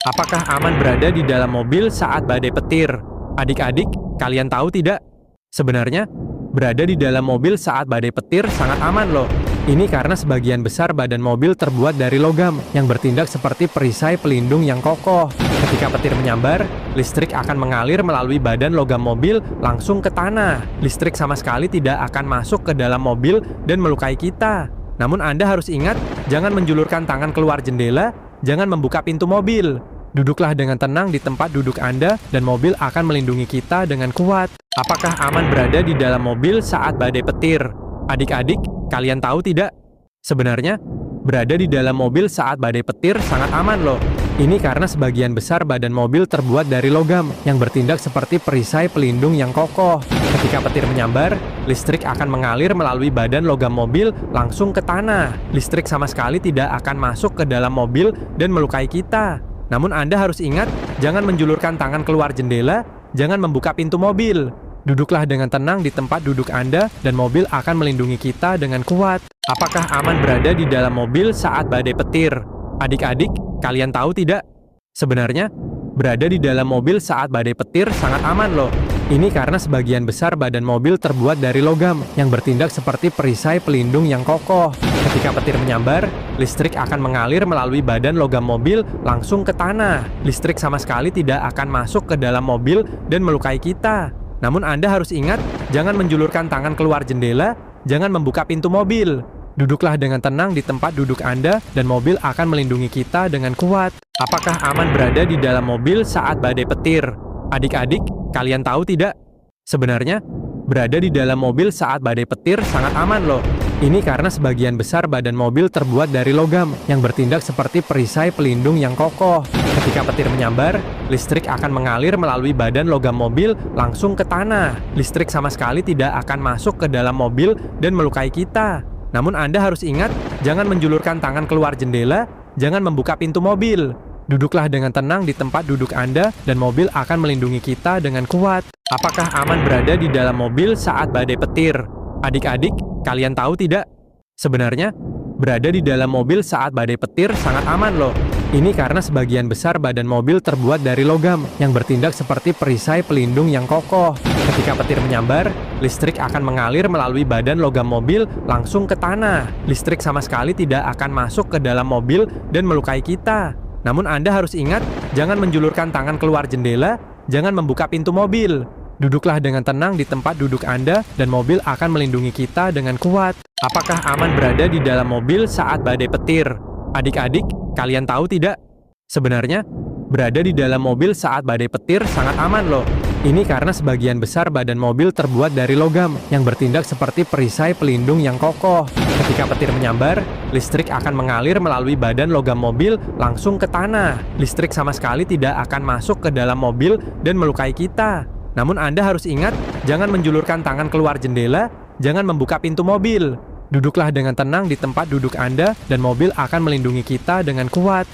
Apakah aman berada di dalam mobil saat badai petir? Adik-adik, kalian tahu tidak? Sebenarnya, berada di dalam mobil saat badai petir sangat aman loh. Ini karena sebagian besar badan mobil terbuat dari logam yang bertindak seperti perisai pelindung yang kokoh. Ketika petir menyambar, listrik akan mengalir melalui badan logam mobil langsung ke tanah. Listrik sama sekali tidak akan masuk ke dalam mobil dan melukai kita. Namun Anda harus ingat, jangan menjulurkan tangan keluar jendela, jangan membuka pintu mobil. Duduklah dengan tenang di tempat duduk Anda dan mobil akan melindungi kita dengan kuat. Apakah aman berada di dalam mobil saat badai petir? Adik-adik, kalian tahu tidak? Sebenarnya, berada di dalam mobil saat badai petir sangat aman loh. Ini karena sebagian besar badan mobil terbuat dari logam yang bertindak seperti perisai pelindung yang kokoh. Ketika petir menyambar, listrik akan mengalir melalui badan logam mobil langsung ke tanah. Listrik sama sekali tidak akan masuk ke dalam mobil dan melukai kita. Namun Anda harus ingat, jangan menjulurkan tangan keluar jendela, jangan membuka pintu mobil. Duduklah dengan tenang di tempat duduk Anda dan mobil akan melindungi kita dengan kuat. Apakah aman berada di dalam mobil saat badai petir? Adik-adik, kalian tahu tidak? Sebenarnya, berada di dalam mobil saat badai petir sangat aman loh. Ini karena sebagian besar badan mobil terbuat dari logam yang bertindak seperti perisai pelindung yang kokoh. Ketika petir menyambar, listrik akan mengalir melalui badan logam mobil langsung ke tanah. Listrik sama sekali tidak akan masuk ke dalam mobil dan melukai kita. Namun Anda harus ingat, jangan menjulurkan tangan keluar jendela, jangan membuka pintu mobil. Duduklah dengan tenang di tempat duduk Anda dan mobil akan melindungi kita dengan kuat. Apakah aman berada di dalam mobil saat badai petir? Adik-adik, kalian tahu tidak? Sebenarnya, berada di dalam mobil saat badai petir sangat aman loh. Ini karena sebagian besar badan mobil terbuat dari logam yang bertindak seperti perisai pelindung yang kokoh. Ketika petir menyambar, listrik akan mengalir melalui badan logam mobil langsung ke tanah. Listrik sama sekali tidak akan masuk ke dalam mobil dan melukai kita. Namun Anda harus ingat, jangan menjulurkan tangan keluar jendela, jangan membuka pintu mobil. Duduklah dengan tenang di tempat duduk Anda dan mobil akan melindungi kita dengan kuat. Apakah aman berada di dalam mobil saat badai petir? Adik-adik, kalian tahu tidak? Sebenarnya, berada di dalam mobil saat badai petir sangat aman loh. Ini karena sebagian besar badan mobil terbuat dari logam yang bertindak seperti perisai pelindung yang kokoh. Ketika petir menyambar, listrik akan mengalir melalui badan logam mobil langsung ke tanah. Listrik sama sekali tidak akan masuk ke dalam mobil dan melukai kita. Namun Anda harus ingat, jangan menjulurkan tangan keluar jendela, jangan membuka pintu mobil. Duduklah dengan tenang di tempat duduk Anda dan mobil akan melindungi kita dengan kuat. Apakah aman berada di dalam mobil saat badai petir? Adik-adik, kalian tahu tidak? Sebenarnya, berada di dalam mobil saat badai petir sangat aman loh. Ini karena sebagian besar badan mobil terbuat dari logam yang bertindak seperti perisai pelindung yang kokoh. Ketika petir menyambar, listrik akan mengalir melalui badan logam mobil langsung ke tanah. Listrik sama sekali tidak akan masuk ke dalam mobil dan melukai kita. Namun Anda harus ingat, jangan menjulurkan tangan keluar jendela, jangan membuka pintu mobil. Duduklah dengan tenang di tempat duduk Anda dan mobil akan melindungi kita dengan kuat.